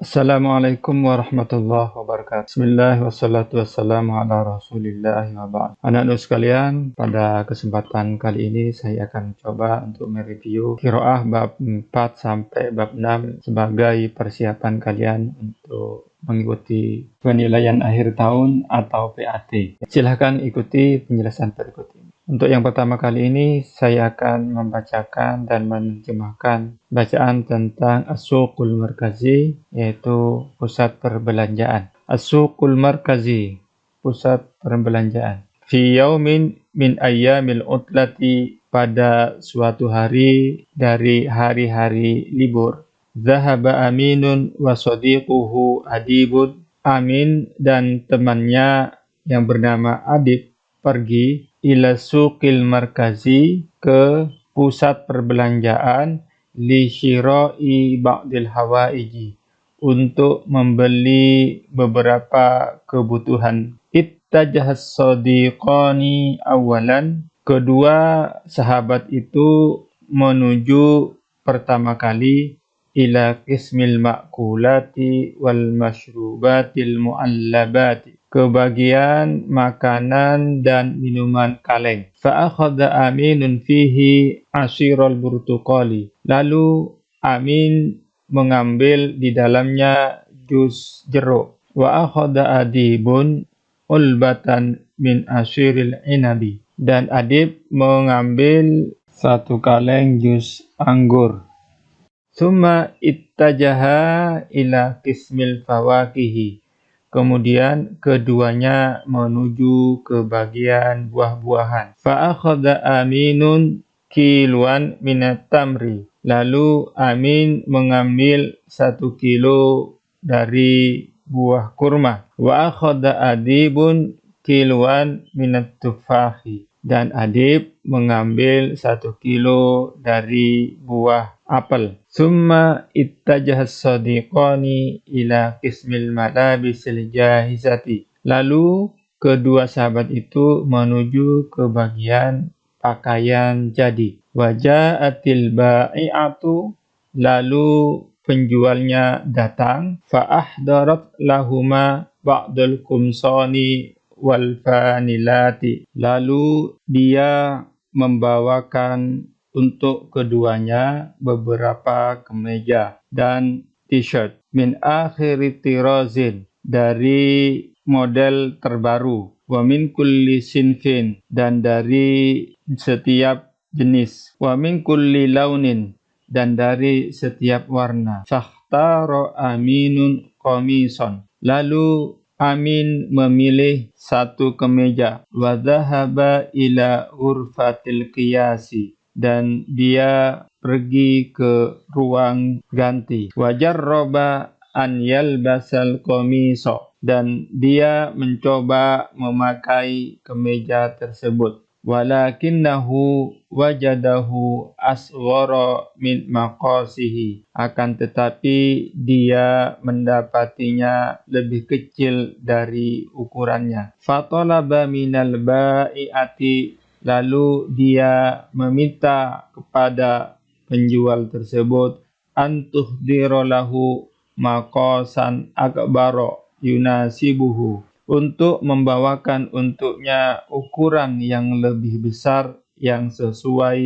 Assalamualaikum warahmatullahi wabarakatuh. Bismillah wassalatu wassalamu ala rasulillah wa ba'd. Anak-anak sekalian, pada kesempatan kali ini saya akan coba untuk mereview qiraah bab 4 sampai bab 6 sebagai persiapan kalian untuk mengikuti penilaian akhir tahun atau PAT. Silahkan ikuti penjelasan berikut ini. Untuk yang pertama kali ini, saya akan membacakan dan menerjemahkan bacaan tentang As-Suqul Markazi, yaitu pusat perbelanjaan. As-Suqul Markazi, pusat perbelanjaan. Fi yaumin min ayyamil utlati, pada suatu hari dari hari-hari libur. Zahaba Aminun wa sadiquhu Adibun. Amin dan temannya yang bernama Adib pergi ila suqil markazi, ke pusat perbelanjaan, li syira'i ba'dil hawaiji, untuk membeli beberapa kebutuhan. Ittajahas sadiqani awalan, kedua sahabat itu menuju pertama kali ila qismil ma'kulati wal masyrubatil mu'allabati, ke bagian makanan dan minuman kaleng. Fa'akhadha Aminun fihi asyiral burtuqali, lalu Amin mengambil di dalamnya jus jeruk. Wa akhadha Adibun ulbatan min asyiril inabi, dan Adib mengambil satu kaleng jus anggur. Summa ittajaha ila qismil fawakihi, kemudian keduanya menuju ke bagian buah-buahan. Fa'akhadha Aminun kiluan minat tamri, lalu Amin mengambil 1 kilo dari buah kurma. Wa akhadha Adibun kiluan minat tufahi, dan Adib mengambil 1 kilo dari buah apel. Summa ittajahas sadiqani ila qismil malabisil jahizati, lalu kedua sahabat itu menuju ke bagian pakaian jadi. Waja'atil ba'i'atu, lalu penjualnya datang. Fa'ahdarat lahuma ba'dul kumsani wal fanilati, lalu dia membawakan untuk keduanya beberapa kemeja dan t-shirt. Min akhiri tirazin, dari model terbaru. Wa min kulli sinfin, dan dari setiap jenis. Wa min kulli launin, dan dari setiap warna. Fakhtara Aminun qamison, lalu Amin memilih 1 kemeja. Wa dhahaba ila ghurfatil qiyasi, dan dia pergi ke ruang ganti. Wajar roba an yalbasal qamiso, dan dia mencoba memakai kemeja tersebut. Walakinnahu wajadahu asghara min maqasihi, akan tetapi dia mendapatinya lebih kecil dari ukurannya. Fatalaba minal ba'iati, lalu dia meminta kepada penjual tersebut antuhdira lahu maqasan akbaro yunasibuhu, untuk membawakan untuknya ukuran yang lebih besar yang sesuai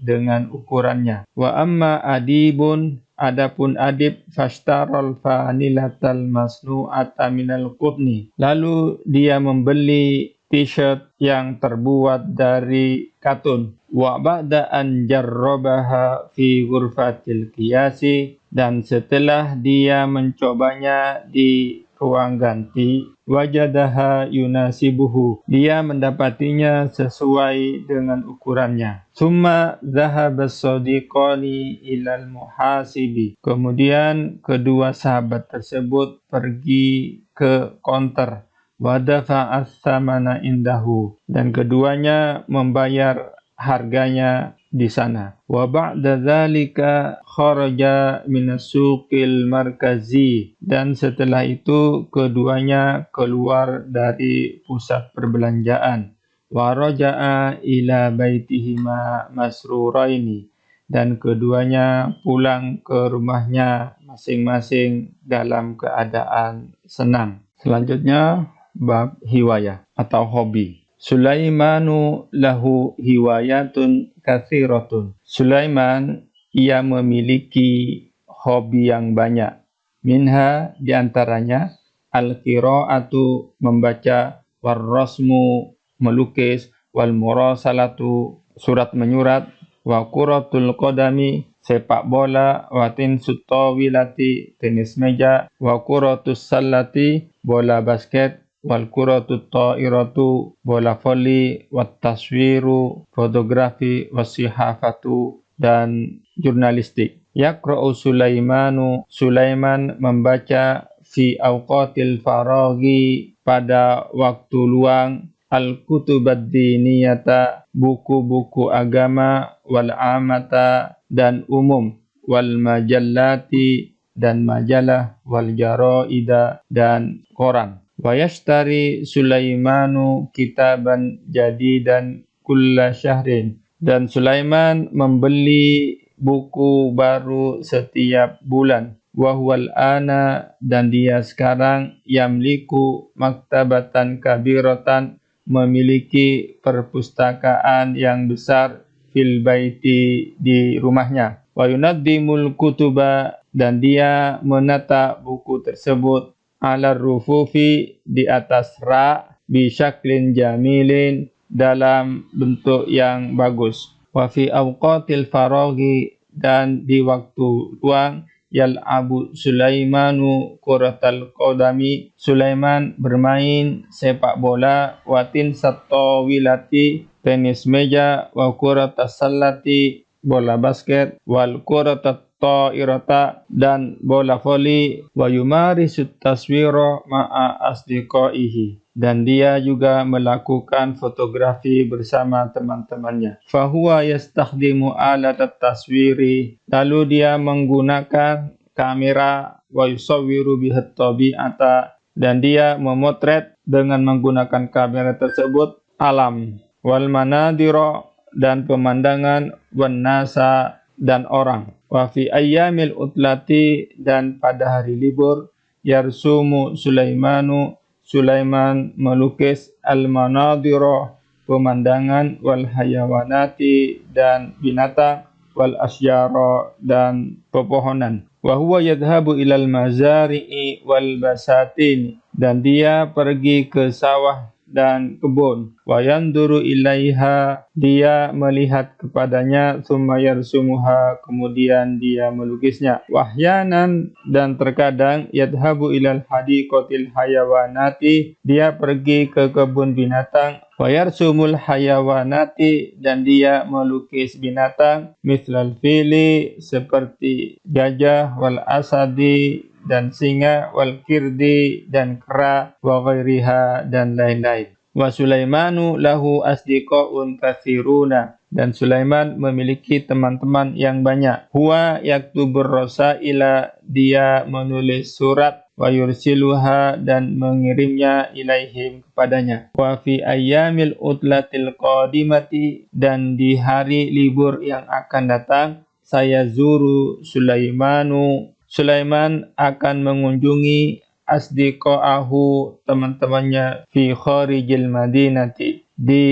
dengan ukurannya. Wa amma Adibun, adapun Adib, fashtaral fanilatal masnu'ata minal qutni, lalu dia membeli t-shirt yang terbuat dari katun. Wa ba'da an jarrabaha fi ghurfatil qiyasi, dan setelah dia mencobanya di ruang ganti, wajadaha yunasibuhu, dia mendapatinya sesuai dengan ukurannya. Summa dhahaba sadiqani ilal muhasibi, kemudian kedua sahabat tersebut pergi ke konter. Wa dafa'as tsamana indahu, dan keduanya membayar harganya di sana. Wa ba'da dzalika kharaja minas suqil markazi, dan setelah itu keduanya keluar dari pusat perbelanjaan. Wa raja'a ila baitihima masruraini, dan keduanya pulang ke rumahnya masing-masing dalam keadaan senang. Selanjutnya bab hiwayah atau hobi. Sulaimanu lahu hiwayatun katsiratun. Sulaiman ia memiliki hobi yang banyak. Minha diantaranya al-qiraatu membaca, warrasmu melukis, wal murasalatu surat menyurat, wa kuratul qadami sepak bola, wa tinsut tawilati tenis meja, wa kuratus sallati bola basket, wal kuratut ta'iratu bola voli, wat taswiru fotografi, wasihafatu dan jurnalistik. Yaqra'u Sulaimanu, Sulaiman membaca fi awqatil faraghi pada waktu luang, al-kutubad diniyata buku-buku agama, wal amata dan umum, wal majallati dan majalah, wal jaraida dan koran. Wa yashtari Sulaimanu kitaban jadidan kulla syahrin, dan Sulaiman membeli buku baru setiap bulan. Wahwal ana, dan dia sekarang yamliku maktabatan kabiratan memiliki perpustakaan yang besar fil baiti di rumahnya. Wa yunaddimul kutuba, dan dia menata buku tersebut ala rufufi di atas rak bi syaklin jamilin dalam bentuk yang bagus. Wa fi awqatil faraghi, dan di waktu luang, yal'abu Sulaimanu kuratal qadami, Sulaiman bermain sepak bola, watin satawilati tenis meja, wa kuratas sallati bola basket, wal kuratat ta'irata dan bola voli, wa yumarisut taswira ma'a asdiqaihi, dan dia juga melakukan fotografi bersama teman-temannya. Fahuwa yastakhdimu alat taswiri, lalu dia menggunakan kamera, wa yusawwiru bihat tabi'ata, dan dia memotret dengan menggunakan kamera tersebut alam, wal manadira dan pemandangan, wan nasa dan orang. Wa fi ayyamil utlati, dan pada hari libur, yarsumu Sulaimanu, Sulaiman melukis al-manadira pemandangan, wal hayawanati dan binatang, wal asyara dan pepohonan. Wa huwa yadhhabu ilal mazari'i wal basatin, dan dia pergi ke sawah dan kebun. Wa yanduru ilaiha, dia melihat kepadanya, tsumma yarsumuha, kemudian dia melukisnya. Wahyanan, dan terkadang, yadhabu ilal hadiqatil hayawanati, dia pergi ke kebun binatang. Wa yarsumul hayawanati, dan dia melukis binatang, mithlal fili, seperti gajah, wal asadi dan singa, wal kirdi dan kera, wa ghairiha dan lain-lain. Wa Sulaimanu lahu asdiqaun katsiruna, dan Sulaiman memiliki teman-teman yang banyak. Huwa yaktubur rasaila, dia menulis surat, wa yursiluha dan mengirimnya ilaihim kepadanya. Wa fi ayyamil utlatil qadimati, dan di hari libur yang akan datang, saya zuru Sulaimanu, Sulaiman akan mengunjungi asdiqa'ahu teman-temannya fi kharijil madinati di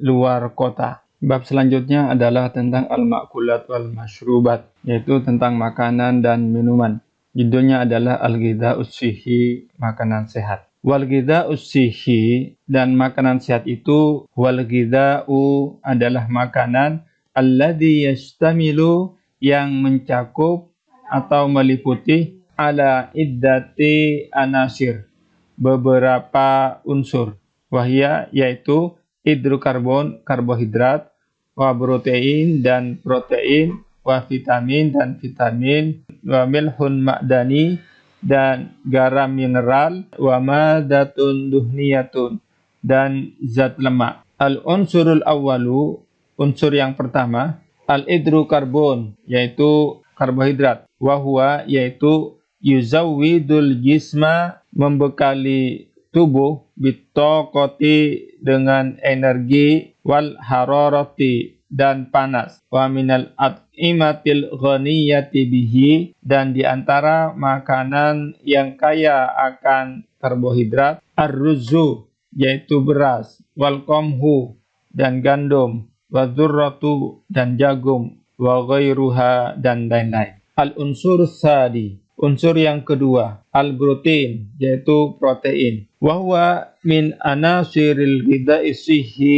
luar kota. Bab selanjutnya adalah tentang al-ma'kulat wal masyrubat, yaitu tentang makanan dan minuman. Judulnya adalah al-ghidha'us sihhi, makanan sehat. Wal ghidha'us sihhi, dan makanan sehat itu, wal ghidha'u adalah makanan alladhi yastamilu, yang mencakup atau meliputi ala iddati anasir, beberapa unsur. Wahia, yaitu hidrokarbon, karbohidrat, wa protein dan protein, wa vitamin dan vitamin, wa milhun ma'dani dan garam mineral, wa madatun duhniyatun dan zat lemak. Al-unsurul awwalu, unsur yang pertama, al-hidrokarbon, yaitu karbohidrat. Wahwa, yaitu yuzawwidul jisma, membekali tubuh, bitaqati dengan energi, wal hararati dan panas. Wa minal at'imatil ghaniyati bihi, dan di antara makanan yang kaya akan karbohidrat, ar-ruzzu, yaitu beras, wal qamhu, dan gandum, wa dzurratu, dan jagung, wa ghairuha, dan lain-lain. Al-unsur tsani, unsur yang kedua, al-protein, yaitu protein. Wa huwa min anasiril ghidha'i sihhi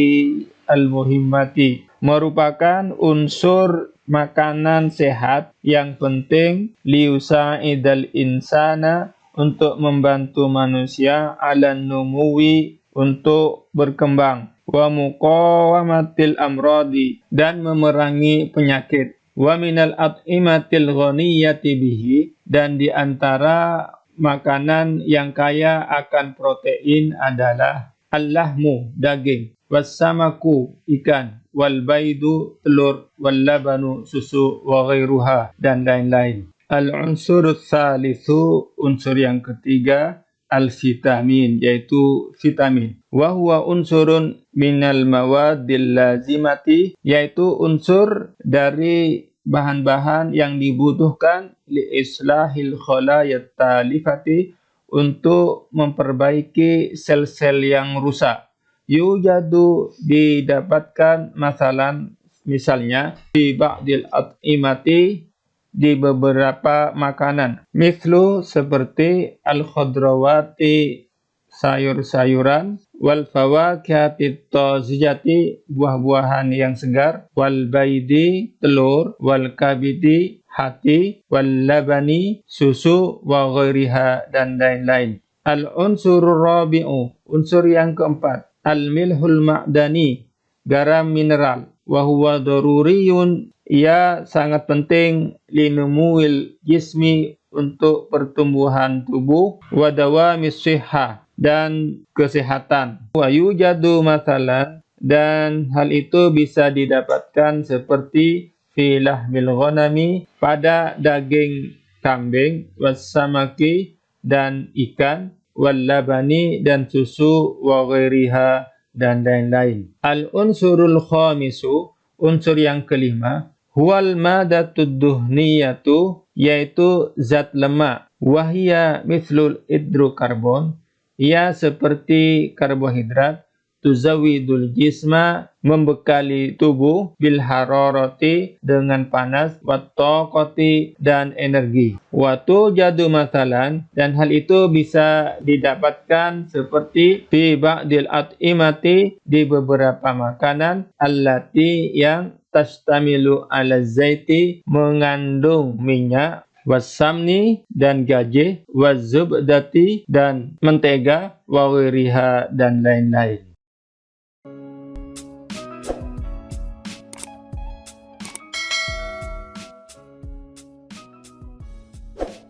al-muhimmati, merupakan unsur makanan sehat yang penting liusa'idal insana, untuk membantu manusia ala numuwi, untuk berkembang, wa muqawamatil amradi, dan memerangi penyakit. Wa minal at'imatil ghaniyati bihi, dan di antara makanan yang kaya akan protein adalah al-lahmu, daging, wassamaku, ikan, wal baidu, telur, wal labanu, susu, wa ghairuha, dan lain-lain. Al-unsur tsalitsu, unsur yang ketiga, al-vitamin, yaitu vitamin. Wa huwa unsurun minal mawadil lazimati, yaitu unsur dari bahan-bahan yang dibutuhkan li islahil khalayat talifati, untuk memperbaiki sel-sel yang rusak. Yujadu, didapatkan, misalnya di ba'dil at'imati, di beberapa makanan, mislu, seperti al-khadrawati, sayur-sayuran, wal fawakihati tazijati, buah-buahan yang segar, wal baidi, telur, wal kabidi, hati, wal labani, susu, wa ghairiha, dan lain-lain. Al-unsurur rabi'u, unsur yang keempat, al-milhul ma'dani, garam mineral, wa huwa daruriyun, ia sangat penting linumuil jismi, untuk pertumbuhan tubuh, wa dawamis sihah, dan kesehatan. Wa yujadu mathalan, dan hal itu bisa didapatkan seperti fi lahmil ghanami, pada daging kambing, wassamaki, dan ikan, wal labani, dan susu, wa ghairiha, dan lain-lain. Al-unsurul khamisu, unsur yang kelima, huwal madatud duhniyatu, yaitu zat lemak. Wahia mithlul hidrokarbon, ia seperti karbohidrat. Tuzawidul jisma, membekali tubuh, bil hararati, dengan panas, wat taqati, dan energi. Watu jadu mathalan, dan hal itu bisa didapatkan seperti fi ba'dil at'imati, di beberapa makanan, allati, yang tastamilu ala zaiti, mengandung minyak, wasamni, dan gaje, wazubdati, dan mentega, wa wiriha, dan lain-lain.